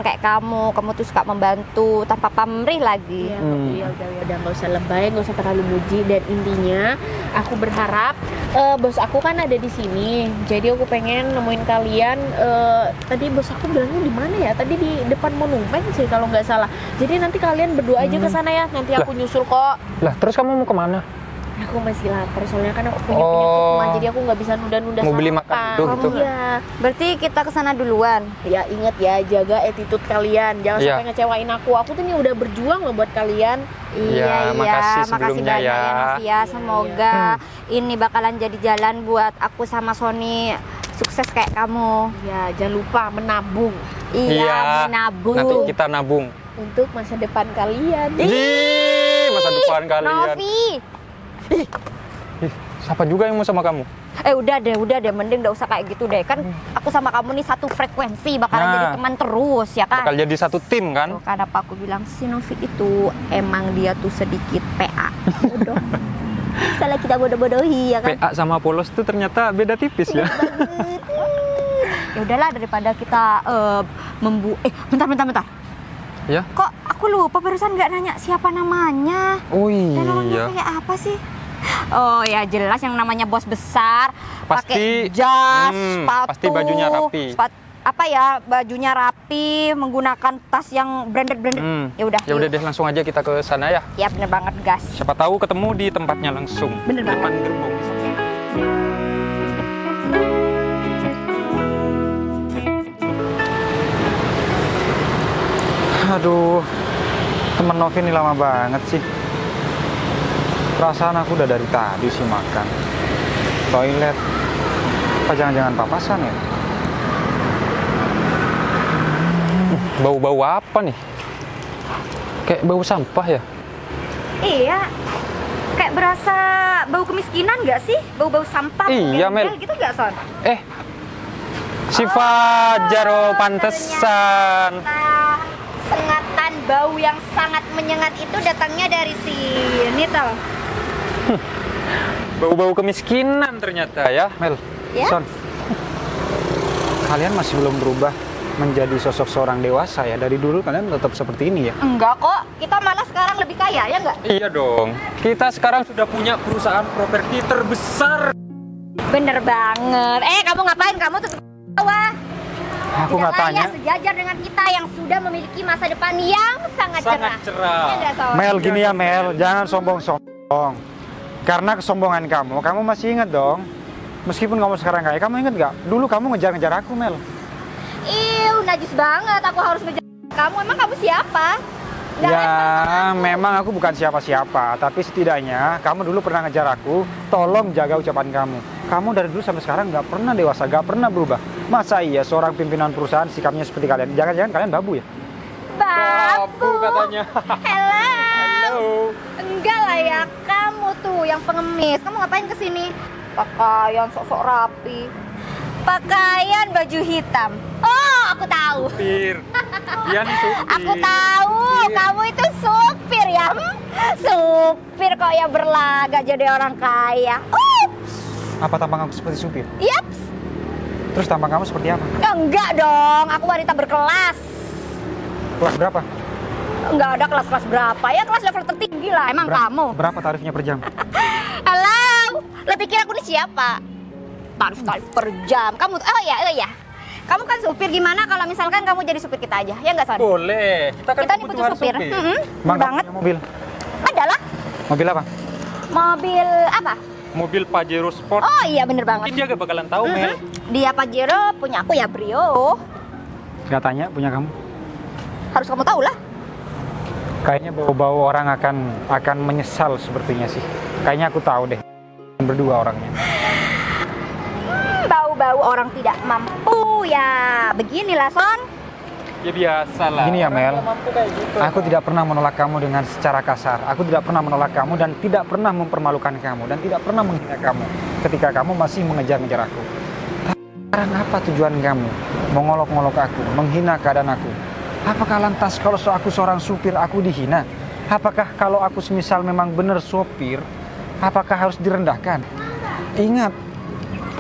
kayak kamu tuh suka membantu tanpa pamrih lagi. Iya, ya udah nggak usah lebay, nggak usah terlalu muji. Dan intinya aku berharap bos aku kan ada di sini, jadi aku pengen nemuin kalian. Tadi bos aku bilangnya di mana ya? Tadi di depan monumen sih kalau nggak salah. Jadi nanti kalian berdua aja ke sana ya. Nanti aku nyusul kok. Lah, terus kamu mau kemana? Aku masih lapar soalnya kan aku punya penyakit mah, jadi aku nggak bisa nunda-nunda. Mau beli makan dulu gitu? Iya. Berarti kita kesana duluan. Ya ingat ya, jaga attitude kalian, jangan Iya. sampai ngecewain aku. Aku tuh nih udah berjuang loh buat kalian. Iya, makasih sebelumnya banyak ya. Novia. Semoga ini bakalan jadi jalan buat aku sama Sony sukses kayak kamu. Ya jangan lupa menabung Iya, menabung. Nanti kita nabung. untuk masa depan kalian. Ih, masa depan kalian. Novi, Ih, Ih, siapa juga yang mau sama kamu? udah deh, mending gak usah kayak gitu deh. Kan aku sama kamu nih satu frekuensi, bakalan Nah. jadi teman terus ya kan? Bakal jadi satu tim kan? Tuh kan apa aku bilang si Novi itu emang dia tuh sedikit PA. Bodoh. Salah kita bodoh-bodohi ya kan? PA sama polos tuh ternyata beda tipis ya. Ya udahlah daripada kita bentar. Ya? Kok aku lupa barusan nggak nanya siapa namanya? Oh Dan orangnya iya. kayak apa sih? Oh ya jelas yang namanya bos besar, Pasti, pakai jas, sepatu, pasti bajunya rapi. Bajunya rapi, menggunakan tas yang branded. Ya udah. Ya udah deh, langsung aja kita ke sana ya. Ya bener banget gas. Siapa tahu ketemu di tempatnya langsung. Bener banget. Depan gerbong. Aduh, temen Novi ini lama banget sih. Perasaan aku udah dari tadi sih makan. Toilet. Apa jangan-jangan papasan ya? Bau-bau apa nih? Kayak bau sampah ya? Iya. Kayak berasa bau kemiskinan nggak sih? Bau-bau sampah. Iya, gembel Mel. gitu nggak Son? Si Fajar, oh pantesan. Ternyata sengatan bau yang sangat menyengat itu datangnya dari sini tau. Bau-bau kemiskinan ternyata ya, Mel. Ya? Son. Kalian masih belum berubah menjadi sosok seorang dewasa ya. Dari dulu kalian tetap seperti ini ya. Enggak kok, kita malah sekarang lebih kaya ya nggak? Iya dong. Kita sekarang sudah punya perusahaan properti terbesar. Bener banget. Kamu ngapain? Kamu tuh bawah. Aku nggak Tidak tanya. layak sejajar dengan kita yang sudah memiliki masa depan yang sangat cerah. Ya nggak, Son? Mel, gini ya Mel, jangan sombong-sombong. Karena kesombongan kamu masih ingat dong. Meskipun kamu sekarang kaya, kamu ingat nggak? Dulu kamu ngejar-ngejar aku, Mel. Najis banget. Aku harus ngejar kamu. Emang kamu siapa? Nggak Ya, level sama aku. memang aku bukan siapa-siapa, tapi setidaknya kamu dulu pernah ngejar aku. Tolong jaga ucapan kamu. Kamu dari dulu sampai sekarang nggak pernah dewasa, nggak pernah berubah. Masa iya seorang pimpinan perusahaan sikapnya seperti kalian? Jangan-jangan kalian babu ya? Babu katanya. Hello. Enggak lah ya, kamu tuh yang pengemis. Kamu ngapain kesini? Pakaian sok-sok rapi. Pakaian baju hitam. Oh, aku tahu. Supir. Iya nih supir. Aku tahu, kamu itu supir ya. Supir kok ya berlaga jadi orang kaya. Ups. Apa tampang aku seperti supir? Yaps. Terus tampang kamu seperti apa? Enggak dong, aku wanita berkelas. Kelas berapa? Enggak ada kelas-kelas berapa ya, kelas level tertinggi lah. Emang kamu? Berapa tarifnya per jam? Halo, lo pikir aku ini siapa? Tarif per jam. Kamu, oh ya. Kamu kan supir, gimana kalau misalkan kamu jadi supir kita aja? Ya nggak, Son? Boleh. Kita kan Kita nih butuh supir. Bang, Banget. punya mobil. Adalah Mobil apa? mobil apa? Mobil Pajero Sport. Oh iya, bener banget. Mungkin dia gak bakalan tahu, Mel. Dia Pajero, punya aku ya Brio. Gak tanya punya kamu. Harus kamu tahu lah. Kayaknya bau-bau orang akan menyesal sepertinya sih. Kayaknya aku tahu deh. Berdua orangnya. Bau-bau orang tidak mampu ya. Beginilah, Son. Ya biasa lah. Gini ya Mel, aku tidak pernah menolak kamu dengan secara kasar. Aku tidak pernah menolak kamu dan tidak pernah mempermalukan kamu dan tidak pernah menghina kamu ketika kamu masih mengejar-ngejar aku. Tapi sekarang apa tujuan kamu? Mengolok-ngolok aku, menghina keadaan aku. Apakah lantas kalau aku seorang supir aku dihina? Apakah kalau aku semisal memang benar supir, apakah harus direndahkan? Ingat,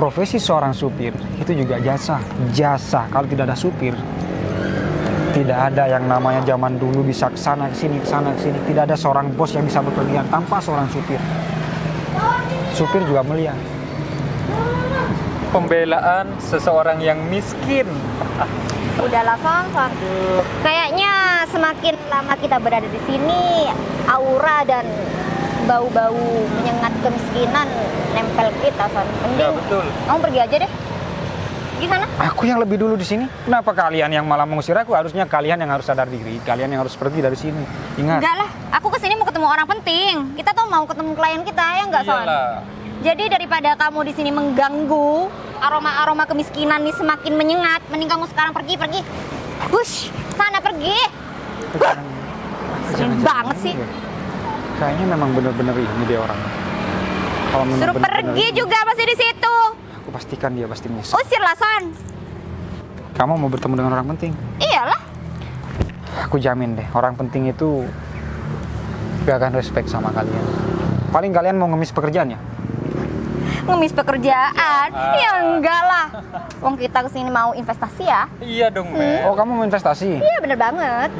profesi seorang supir itu juga jasa. Jasa, kalau tidak ada supir, tidak ada yang namanya zaman dulu bisa kesana kesini. Tidak ada seorang bos yang bisa bepergian tanpa seorang supir. Supir juga mulia. Pembelaan seseorang yang miskin. Udahlah, Son. Kayaknya semakin lama kita berada di sini, aura dan bau-bau menyengat kemiskinan nempel kita, Son. Mending betul. kamu pergi aja deh. Di sana. Aku yang lebih dulu di sini. Kenapa kalian yang malah mengusir aku? Harusnya kalian yang harus sadar diri. Kalian yang harus pergi dari sini. Ingat. Enggak lah, aku kesini mau ketemu orang penting. Kita tuh mau ketemu klien kita, ya enggak, Son? Iyalah. Jadi daripada kamu di sini mengganggu, aroma-aroma kemiskinan nih semakin menyengat, mending kamu sekarang pergi. Hush, sana pergi. Sering banget sih. Kayaknya memang bener-bener ini dia orang. Kalau memang Suruh benar-benar pergi juga masih di situ. Aku pastikan dia pasti menyesal. Usir lah, Son. Kamu mau bertemu dengan orang penting? Iyalah. Aku jamin deh, orang penting itu gak akan respect sama kalian. Paling kalian mau ngemis pekerjaannya. Ngemis pekerjaan? Ya enggak lah. Wong kita kesini mau investasi ya. Iya dong, Oh, kamu mau investasi? Iya bener banget.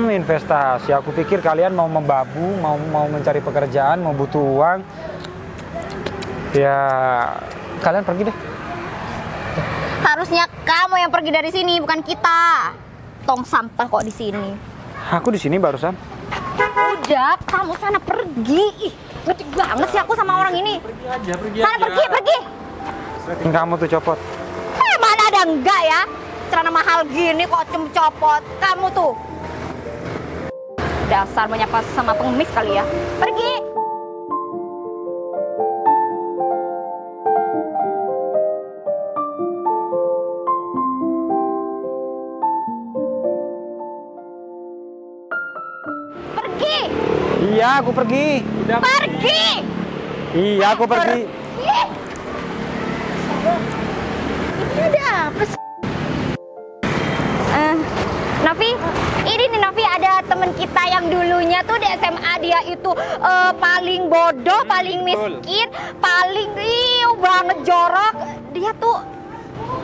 Investasi. Aku pikir kalian mau membabu, mau mencari pekerjaan, mau butuh uang. Ya, kalian pergi deh. Harusnya kamu yang pergi dari sini, bukan kita. Tong sampah kok di sini. Aku di sini barusan. Udah, kamu sana pergi. Ih, ngerti banget sih aku sama orang ini. Pergi Sana pergi. Kamu tuh copot. Mana ada enggak ya? Celana mahal gini kok copot. Kamu tuh. Dasar banyak pas sama pengemis kali ya. Pergi. Pergi. Iya, aku pergi. Pergi. Iya, aku pergi. Ini ada apa sih? Novi, ini nih Novi, ada temen kita yang dulunya tuh di SMA dia itu paling bodoh, paling miskin, paling banget jorok. Dia tuh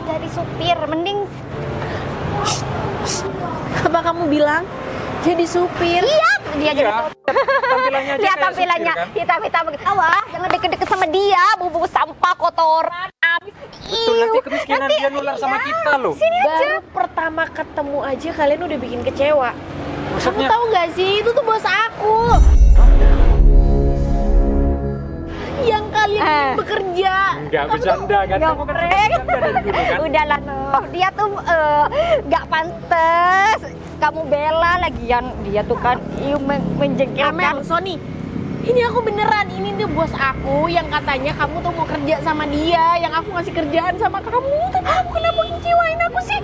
jadi supir, mending Apa kamu bilang jadi supir? iya dia jadi supir. Tampilannya aja Lihat kayak tampilannya, supir, kan? hitam-hitam begitu. Awas, jangan deket-deket sama dia, bubuk sampah, kotoran. Betul, nanti kemiskinan dia nular sama kita loh. Sini aja. Baru pertama ketemu aja kalian udah bikin kecewa. Kamu Maksudnya? tahu nggak sih, itu tuh bos aku. Yang kalian ingin bekerja. Enggak bercanda kan? Nggak Kamu kan boleh. bercanda dari dulu kan? Udahlah Noh, dia tuh nggak pantas kamu bela lagian, dia tuh kan menjengkelkan. Amel, Sony, ini aku beneran, ini tuh bos aku yang katanya kamu tuh mau kerja sama dia, yang aku ngasih kerjaan sama kamu. Tapi kamu kenapa ngecewain aku sih?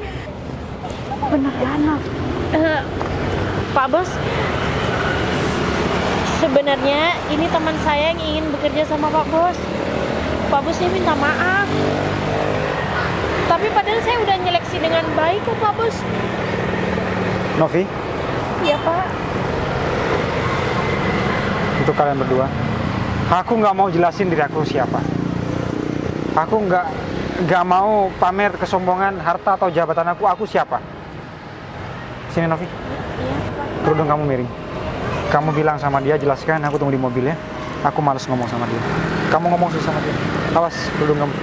Bener ya Noh. Pak Bos, sebenarnya ini teman saya yang ingin bekerja sama Pak Bos. Pak Bosnya minta maaf. Tapi padahal saya udah nyeleksi dengan baik kok Pak Bos. Novi, Iya Pak. untuk kalian berdua, aku nggak mau jelasin diri aku siapa. Aku nggak mau pamer kesombongan, harta atau jabatan aku siapa. Sini Novi, kerudung kamu miring. Kamu bilang sama dia, jelaskan, aku tunggu di mobil ya. Aku males ngomong sama dia. Kamu ngomong sih sama dia. Awas, kerudung kamu.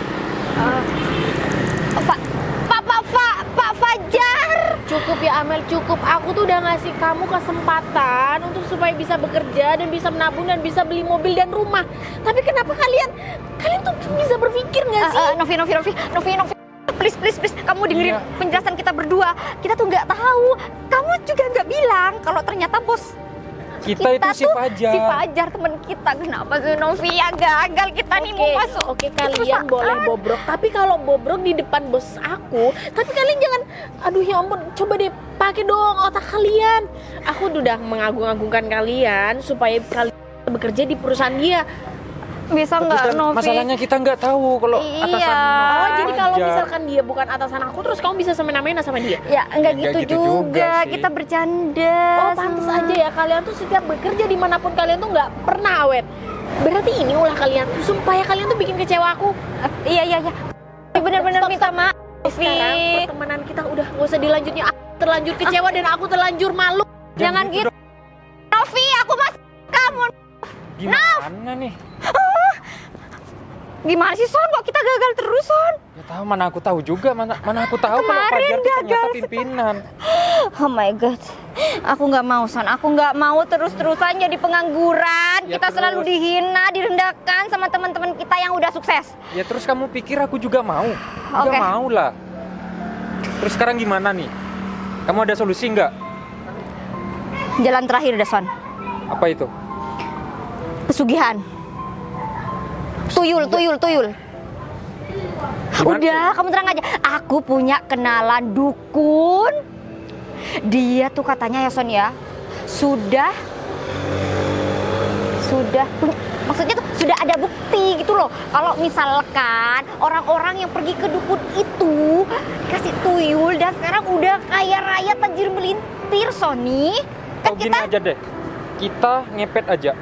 Pak Fajar. Cukup ya Amel, cukup. Aku tuh udah ngasih kamu kesempatan untuk supaya bisa bekerja dan bisa menabung dan bisa beli mobil dan rumah. Tapi kenapa kalian tuh bisa berpikir nggak sih? Novi, please, kamu dengerin penjelasan kita berdua. Kita tuh nggak tahu. Kamu juga nggak bilang kalau ternyata bos Kita itu si tuh Fajar. Si Fajar teman kita. Kenapa sih Novi ya gagal kita nih mau masuk? Oke, kalian boleh bobrok. Tapi kalau bobrok di depan bos aku, tapi kalian jangan, aduh ya ampun, coba deh pakai dong otak kalian. Aku udah mengagung-agungkan kalian supaya kalian bekerja di perusahaan dia. Bisa nggak Novi? Masalahnya kita nggak tahu kalau Iya. atasan Oh, jadi kalau Fajar. misalkan dia bukan atasan aku, terus kamu bisa semena-mena sama dia? Ya enggak Nggak gitu gitu juga juga. sih. Kita bercanda. Oh, pantas aja ya, kalian tuh setiap bekerja dimanapun kalian tuh nggak pernah awet. Berarti ini ulah kalian, supaya kalian tuh bikin kecewa aku. Iya. Bener-bener Stop, minta stop. maaf. Sekarang pertemanan kita udah nggak usah dilanjutnya. Aku terlanjur kecewa dan aku terlanjur malu. Jangan gitu. Novi, aku masih kamu. Gimana nih? Gimana sih Son? Kok kita gagal terus Son? Gak tahu, mana aku tahu juga, mana aku tahu kalau Kemarin Fajar itu ternyata gagal. pimpinan. Oh my god. Aku nggak mau Son. Aku nggak mau terus-terusan jadi pengangguran. Ya, Kita selalu terus. dihina, direndahkan sama teman-teman kita yang udah sukses. Ya terus kamu pikir aku juga mau? Oke. Juga mau lah. Terus sekarang gimana nih? Kamu ada solusi nggak? Jalan terakhir udah Son. Apa itu? Pesugihan. Tuyul. Gimana? Udah, kamu tenang aja. Aku punya kenalan dukun. Dia tuh katanya ya Son ya, sudah punya, maksudnya tuh sudah ada bukti gitu loh. Kalau misalkan orang-orang yang pergi ke dukun itu dikasih tuyul dan sekarang udah kaya raya tajir melintir, Sony. Kan Kau gini aja deh, kita ngepet aja.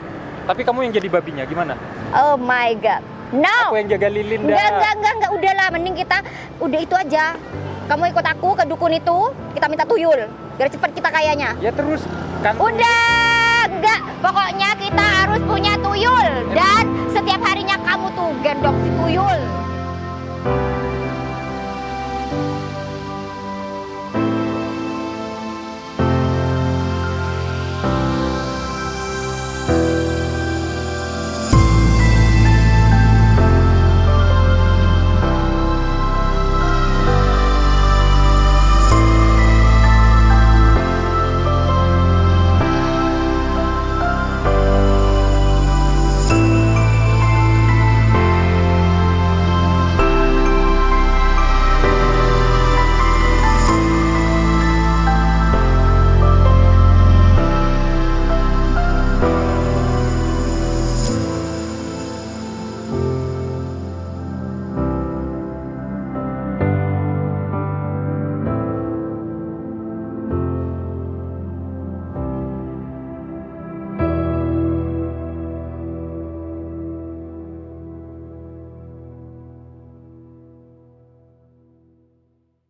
Tapi kamu yang jadi babinya, gimana? Oh my god. No. Aku yang jaga lilin dah. Enggak, udahlah, mending kita udah itu aja. Kamu ikut aku ke dukun itu, kita minta tuyul biar cepat kita kayanya. Ya terus kan. Udah, enggak. Pokoknya kita harus punya tuyul dan setiap harinya kamu tuh gendong si tuyul.